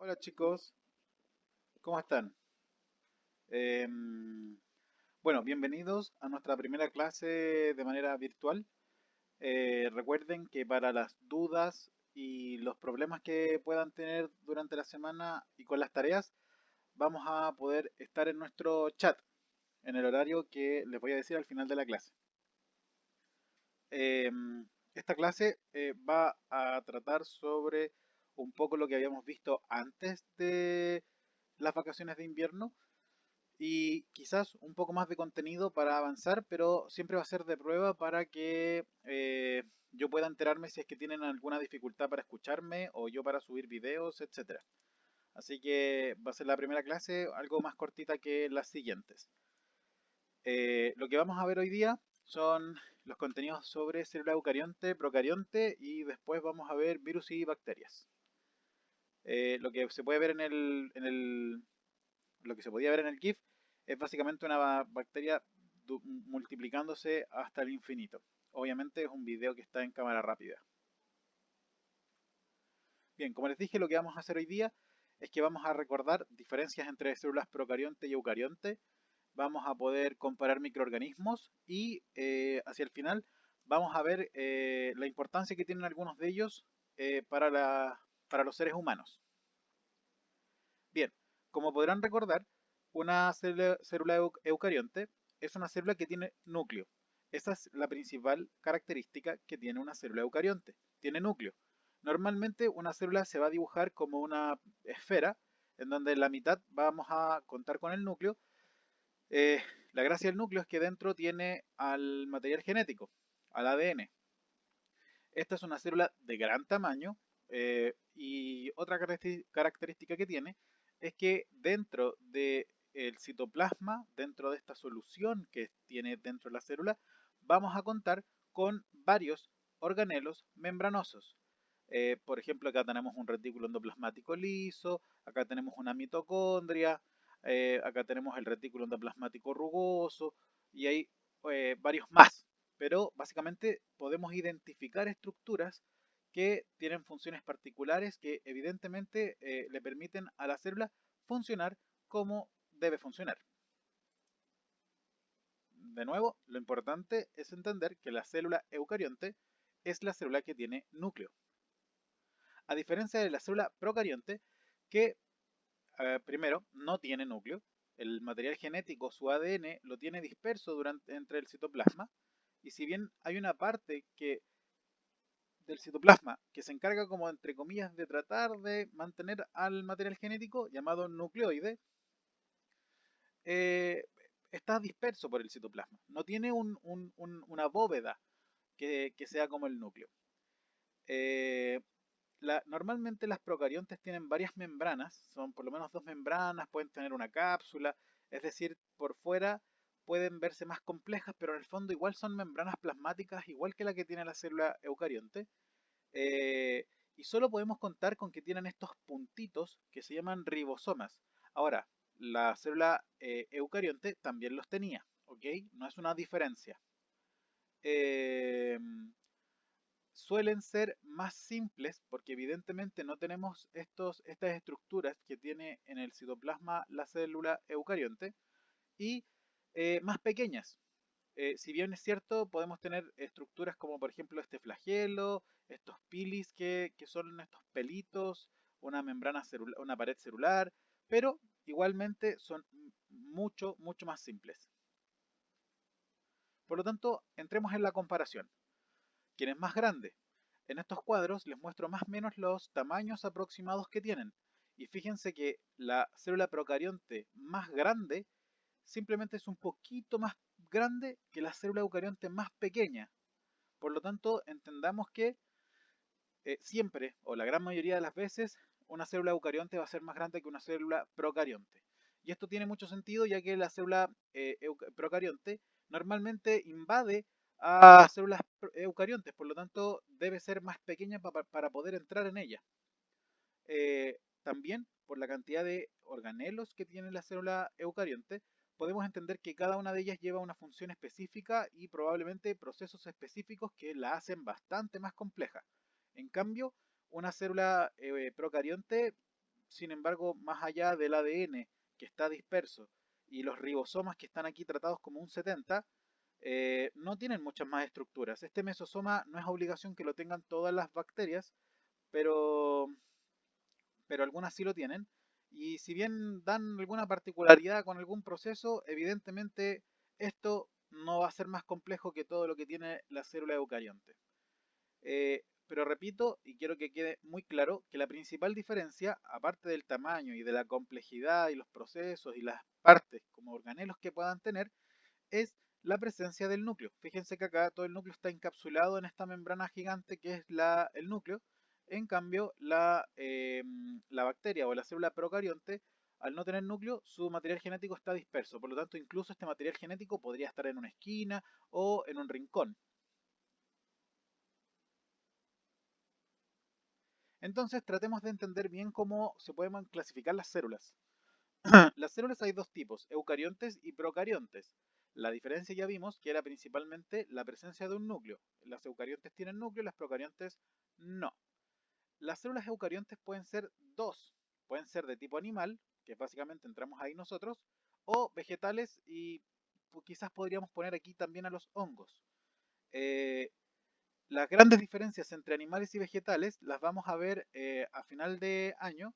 Hola chicos, ¿cómo están? Em, bueno, bienvenidos a nuestra primera clase de manera virtual. Recuerden que para las dudas y los problemas que puedan tener durante la semana y con las tareas, vamos a poder estar en nuestro chat en el horario que les voy a decir al final de la clase. Esta clase va a tratar sobre un poco lo que habíamos visto antes de las vacaciones de invierno y quizás un poco más de contenido para avanzar, pero siempre va a ser de prueba para que yo pueda enterarme si es que tienen alguna dificultad para escucharme o yo para subir videos, etcétera. Así que va a ser la primera clase algo más cortita que las siguientes. Lo que vamos a ver hoy día son los contenidos sobre célula eucarionte, procarionte y después vamos a ver virus y bacterias. Lo que se puede ver lo que se podía ver en el GIF es básicamente una bacteria multiplicándose hasta el infinito. Obviamente es un video que está en cámara rápida. Bien, como les dije, lo que vamos a hacer hoy día es que vamos a recordar diferencias entre células procarionte y eucarionte. Vamos a poder comparar microorganismos y hacia el final vamos a ver la importancia que tienen algunos de ellos para los seres humanos. Bien, como podrán recordar, una célula eucarionte es una célula que tiene núcleo. Esa es la principal característica que tiene una célula eucarionte. Tiene núcleo. Normalmente una célula se va a dibujar como una esfera, en donde en la mitad vamos a contar con el núcleo. Eh, la gracia del núcleo es que dentro tiene al material genético, al ADN. Esta es una célula de gran tamaño y otra característica que tiene es que dentro del citoplasma, dentro de esta solución que tiene dentro de la célula, vamos a contar con varios organelos membranosos. Por ejemplo, acá tenemos un retículo endoplasmático liso, acá tenemos una mitocondria, acá tenemos el retículo endoplasmático rugoso y hay varios más, pero básicamente podemos identificar estructuras que tienen funciones particulares que evidentemente le permiten a la célula funcionar como debe funcionar. De nuevo, lo importante es entender que la célula eucarionte es la célula que tiene núcleo. A diferencia de la célula procarionte, que primero no tiene núcleo, el material genético, su ADN, lo tiene disperso entre el citoplasma, y si bien hay una parte del citoplasma que se encarga como entre comillas de tratar de mantener al material genético llamado nucleoide, eh, está disperso por el citoplasma. No tiene una bóveda que sea como el núcleo. Eh, Normalmente las procariontes tienen varias membranas, son por lo menos dos membranas, pueden tener una cápsula, es decir, por fuera pueden verse más complejas, pero en el fondo igual son membranas plasmáticas, igual que la que tiene la célula eucarionte. eh, y solo podemos contar con que tienen estos puntitos que se llaman ribosomas. Ahora, la célula eucarionte también los tenía, ¿ok? No es una diferencia. Eh, Suelen ser más simples porque evidentemente no tenemos estas estructuras que tiene en el citoplasma la célula eucarionte y más pequeñas. Si bien es cierto, podemos tener estructuras como por ejemplo este flagelo, estos pilis que son estos pelitos, una membrana celular, una pared celular, pero igualmente son mucho más simples. Por lo tanto, entremos en la comparación. ¿Quién es más grande? En estos cuadros les muestro más o menos los tamaños aproximados que tienen. Y fíjense que la célula procarionte más grande simplemente es un poquito más grande que la célula eucarionte más pequeña. Por lo tanto, entendamos que siempre, o la gran mayoría de las veces, una célula eucarionte va a ser más grande que una célula procarionte. Y esto tiene mucho sentido ya que la célula procarionte normalmente invade a células eucariontes, por lo tanto debe ser más pequeña para poder entrar en ella. También, por la cantidad de organelos que tiene la célula eucarionte, podemos entender que cada una de ellas lleva una función específica y probablemente procesos específicos que la hacen bastante más compleja. En cambio, una célula procarionte sin embargo, más allá del ADN que está disperso y los ribosomas que están aquí tratados como un 70, no tienen muchas más estructuras. Este mesosoma no es obligación que lo tengan todas las bacterias, pero, pero algunas sí lo tienen. Y si bien dan alguna particularidad con algún proceso, evidentemente esto no va a ser más complejo que todo lo que tiene la célula eucarionte. Pero repito, y quiero que quede muy claro, que la principal diferencia, aparte del tamaño y de la complejidad y los procesos y las partes como organelos que puedan tener, es la presencia del núcleo. Fíjense que acá todo el núcleo está encapsulado en esta membrana gigante que es el núcleo. En cambio, la bacteria o la célula procarionte, al no tener núcleo, su material genético está disperso. Por lo tanto, incluso este material genético podría estar en una esquina o en un rincón. Entonces, tratemos de entender bien cómo se pueden clasificar las células. Las células hay dos tipos, eucariontes y procariontes. La diferencia ya vimos que era principalmente la presencia de un núcleo. Las eucariontes tienen núcleo, las procariontes no. Las células eucariontes pueden ser dos. Pueden ser de tipo animal, que básicamente entramos ahí nosotros, o vegetales y quizás podríamos poner aquí también a los hongos. Las grandes diferencias entre animales y vegetales las vamos a ver a final de año.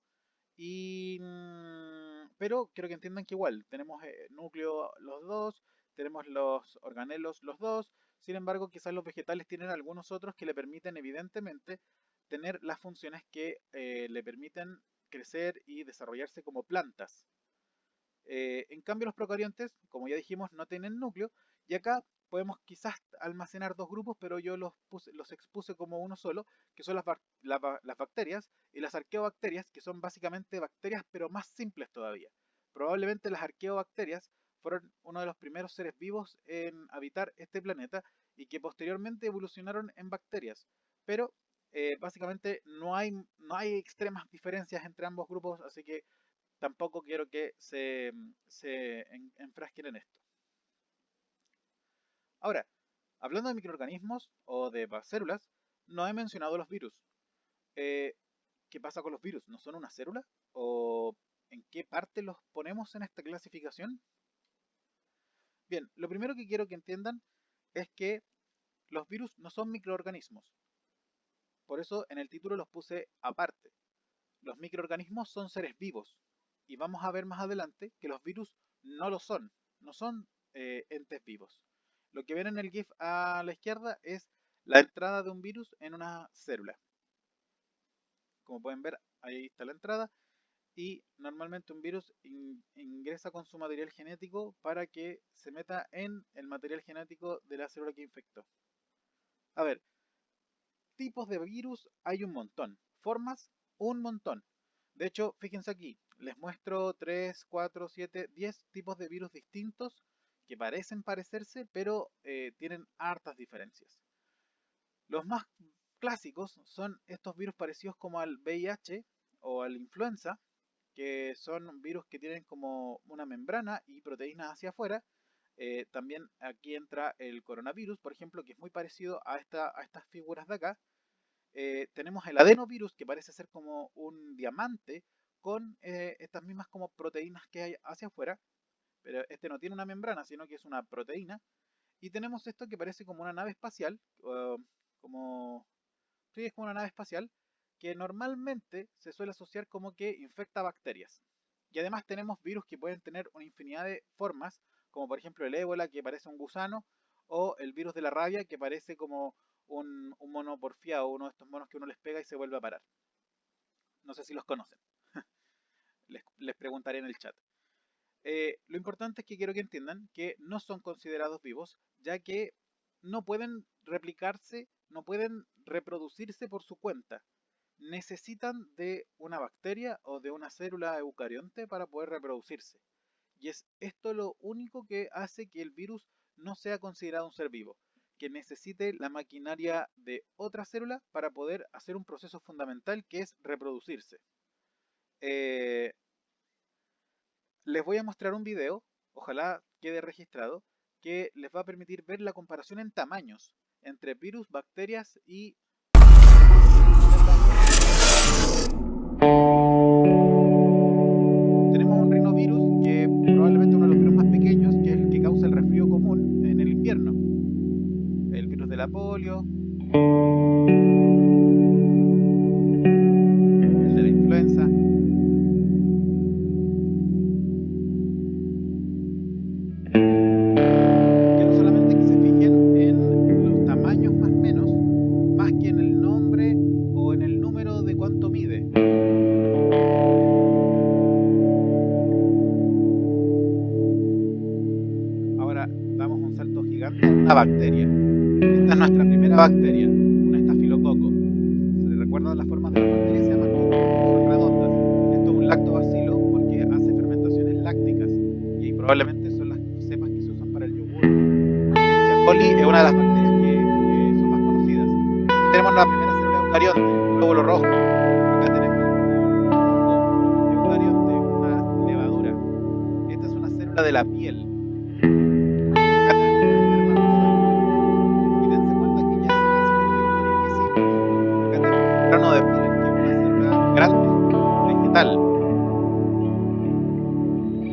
Pero quiero que entiendan que igual tenemos núcleo los dos, tenemos los organelos los dos, sin embargo quizás los vegetales tienen algunos otros que le permiten evidentemente tener las funciones que le permiten crecer y desarrollarse como plantas. En cambio los procariontes, como ya dijimos, no tienen núcleo y acá podemos quizás almacenar dos grupos, pero yo los expuse como uno solo, que son las bacterias y las arqueobacterias, que son básicamente bacterias pero más simples todavía. Probablemente las arqueobacterias fueron uno de los primeros seres vivos en habitar este planeta y que posteriormente evolucionaron en bacterias, pero básicamente no hay extremas diferencias entre ambos grupos, así que tampoco quiero que se enfrasquen en esto. Ahora, hablando de microorganismos o de células, no he mencionado los virus. Eh, ¿Qué pasa con los virus? ¿No son una célula? ¿O en qué parte los ponemos en esta clasificación? Bien, lo primero que quiero que entiendan es que los virus no son microorganismos. Por eso en el título los puse aparte. Los microorganismos son seres vivos. Y vamos a ver más adelante que los virus no lo son. No son entes vivos. Lo que ven en el GIF a la izquierda es la entrada de un virus en una célula. Como pueden ver, ahí está la entrada. Y normalmente un virus ingresa con su material genético para que se meta en el material genético de la célula que infectó. A ver, tipos de virus hay un montón. Formas, un montón. De hecho, fíjense aquí, les muestro 3, 4, 7, 10 tipos de virus distintos que parecen parecerse, pero tienen hartas diferencias. Los más clásicos son estos virus parecidos como al VIH o al influenza, que son virus que tienen como una membrana y proteínas hacia afuera. También aquí entra el coronavirus, por ejemplo, que es muy parecido a estas figuras de acá. Tenemos el adenovirus, que parece ser como un diamante con estas mismas como proteínas que hay hacia afuera, pero este no tiene una membrana, sino que es una proteína. Y tenemos esto que parece como una nave espacial, como... Sí, es como una nave espacial, que normalmente se suele asociar como que infecta bacterias. Y además tenemos virus que pueden tener una infinidad de formas, como por ejemplo el ébola, que parece un gusano, o el virus de la rabia, que parece como un mono porfiado, uno de estos monos que uno les pega y se vuelve a parar. No sé si los conocen. Les preguntaré en el chat. Lo importante es que quiero que entiendan que no son considerados vivos, ya que no pueden replicarse, no pueden reproducirse por su cuenta. Necesitan de una bacteria o de una célula eucarionte para poder reproducirse. Y es esto lo único que hace que el virus no sea considerado un ser vivo, que necesite la maquinaria de otra célula para poder hacer un proceso fundamental que es reproducirse. Les voy a mostrar un video, ojalá quede registrado, que les va a permitir ver la comparación en tamaños entre virus, bacterias y de la polio, el de la influenza. Quiero solamente que se fijen en los tamaños más o menos, más que en el nombre o en el número de cuánto mide. Ahora damos un salto gigante a una bacteria. Esta es nuestra primera bacteria, un estafilococo. ¿Se recuerdan las formas de las bacterias? Se llaman cocos porque son redondas. Esto es un lactobacilo porque hace fermentaciones lácticas y probablemente son las cepas que se usan para el yogur. Escherichia coli es una de las bacterias que son más conocidas. Aquí tenemos la primera célula eucarionte, un glóbulo rojo. Acá tenemos un hongo eucarionte, una levadura. Esta es una célula de la piel. Acá tenemos un espermatozoide. Y dense cuenta que ya casi los virus son invisibles. Acá tenemos un grano de polen, que es una célula grande, vegetal.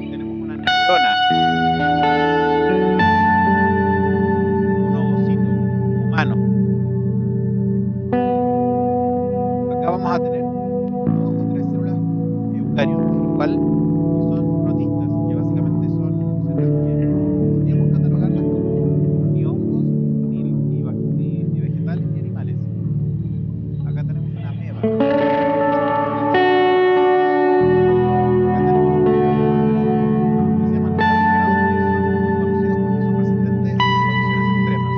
Tenemos una neurona, un ovocito humano. Acá vamos a tener dos o tres células eucariontes igual, que son protistas, que básicamente son células que no podríamos catalogarlas como ni hongos, ni vegetales, ni animales. Acá tenemos una ameba, acá tenemos un microbioma inverso, que se llaman los tardigrados, que son muy conocidos porque son resistentes en condiciones extremas.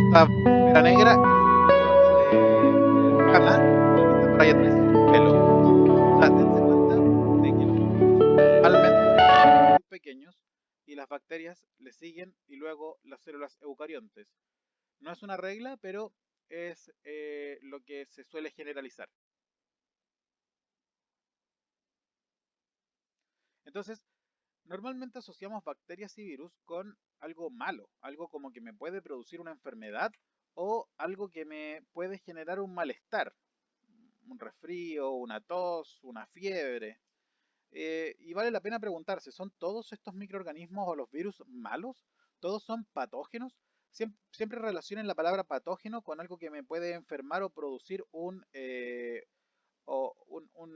Esta esfera negra es un tipo de rana, y el que está por ahí atrás es un pelo. O sea, dense cuenta de que los virus normalmente son muy pequeños y las bacterias le siguen y luego las células eucariontes. No es una regla, pero es lo que se suele generalizar. Entonces, normalmente asociamos bacterias y virus con algo malo, algo como que me puede producir una enfermedad o algo que me puede generar un malestar, un resfrío, una tos, una fiebre. Y vale la pena preguntarse, ¿son todos estos microorganismos o los virus malos? ¿Todos son patógenos? Siempre relacionen la palabra patógeno con algo que me puede enfermar o producir un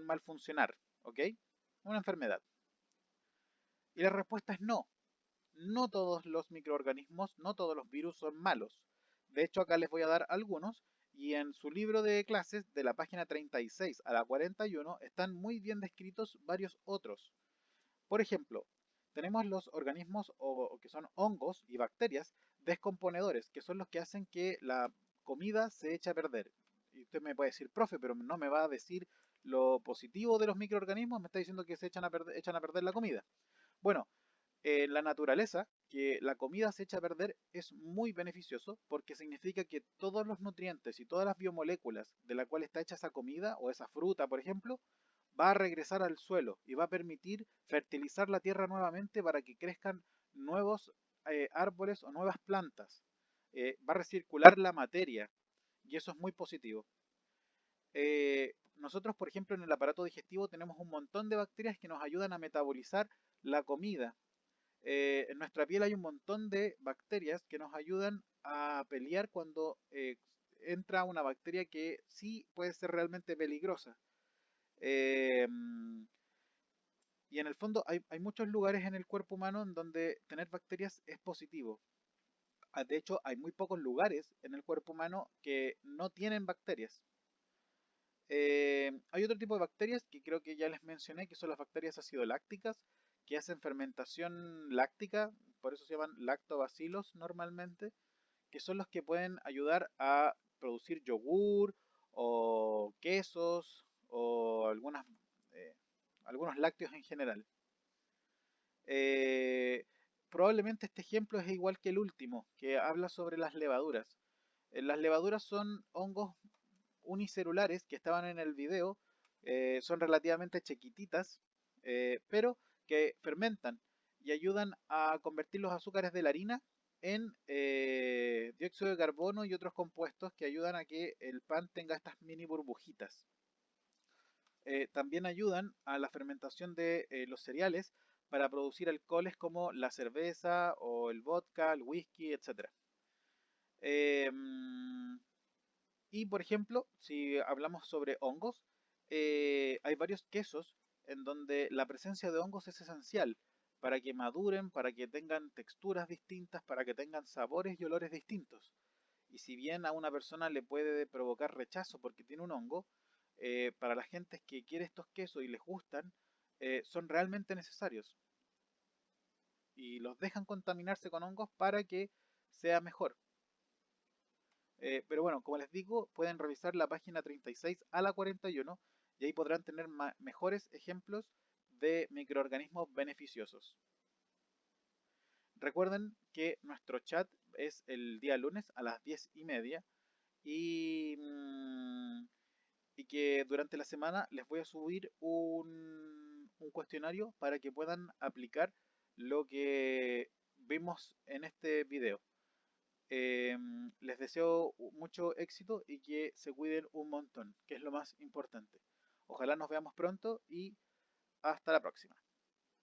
mal funcionar, ¿ok? Una enfermedad. Y la respuesta es no. No todos los microorganismos, no todos los virus son malos. De hecho, acá les voy a dar algunos y en su libro de clases, de la página 36 a la 41, están muy bien descritos varios otros. Por ejemplo, tenemos los organismos que son hongos y bacterias descomponedores, que son los que hacen que la comida se eche a perder. Y usted me puede decir, profe, pero no me va a decir lo positivo de los microorganismos, me está diciendo que se echan a perder la comida. Bueno, en la naturaleza, que la comida se echa a perder es muy beneficioso porque significa que todos los nutrientes y todas las biomoléculas de la cual está hecha esa comida o esa fruta, por ejemplo, va a regresar al suelo y va a permitir fertilizar la tierra nuevamente para que crezcan nuevos árboles o nuevas plantas. Va a recircular la materia y eso es muy positivo. Nosotros, por ejemplo, en el aparato digestivo tenemos un montón de bacterias que nos ayudan a metabolizar la comida. En nuestra piel hay un montón de bacterias que nos ayudan a pelear cuando entra una bacteria que sí puede ser realmente peligrosa. Eh, y en el fondo hay muchos lugares en el cuerpo humano en donde tener bacterias es positivo. De hecho, hay muy pocos lugares en el cuerpo humano que no tienen bacterias. Hay otro tipo de bacterias que creo que ya les mencioné, que son las bacterias acidolácticas, que hacen fermentación láctica, por eso se llaman lactobacilos normalmente, que son los que pueden ayudar a producir yogur o quesos o algunos lácteos en general. Eh, Probablemente este ejemplo es igual que el último, que habla sobre las levaduras. Las levaduras son hongos unicelulares que estaban en el video, son relativamente chiquititas, pero que fermentan y ayudan a convertir los azúcares de la harina en dióxido de carbono y otros compuestos que ayudan a que el pan tenga estas mini burbujitas. También ayudan a la fermentación de los cereales para producir alcoholes como la cerveza o el vodka, el whisky, etc. Y por ejemplo, si hablamos sobre hongos, hay varios quesos en donde la presencia de hongos es esencial para que maduren, para que tengan texturas distintas, para que tengan sabores y olores distintos. Y si bien a una persona le puede provocar rechazo porque tiene un hongo, para la gente que quiere estos quesos y les gustan, son realmente necesarios. Y los dejan contaminarse con hongos para que sea mejor. Pero bueno, como les digo, pueden revisar la página 36 a la 41 y ahí podrán tener mejores ejemplos de microorganismos beneficiosos. Recuerden que nuestro chat es el día lunes a las 10:30 y, y que durante la semana les voy a subir un cuestionario para que puedan aplicar lo que vimos en este video. Les deseo mucho éxito y que se cuiden un montón, que es lo más importante. Ojalá nos veamos pronto y hasta la próxima.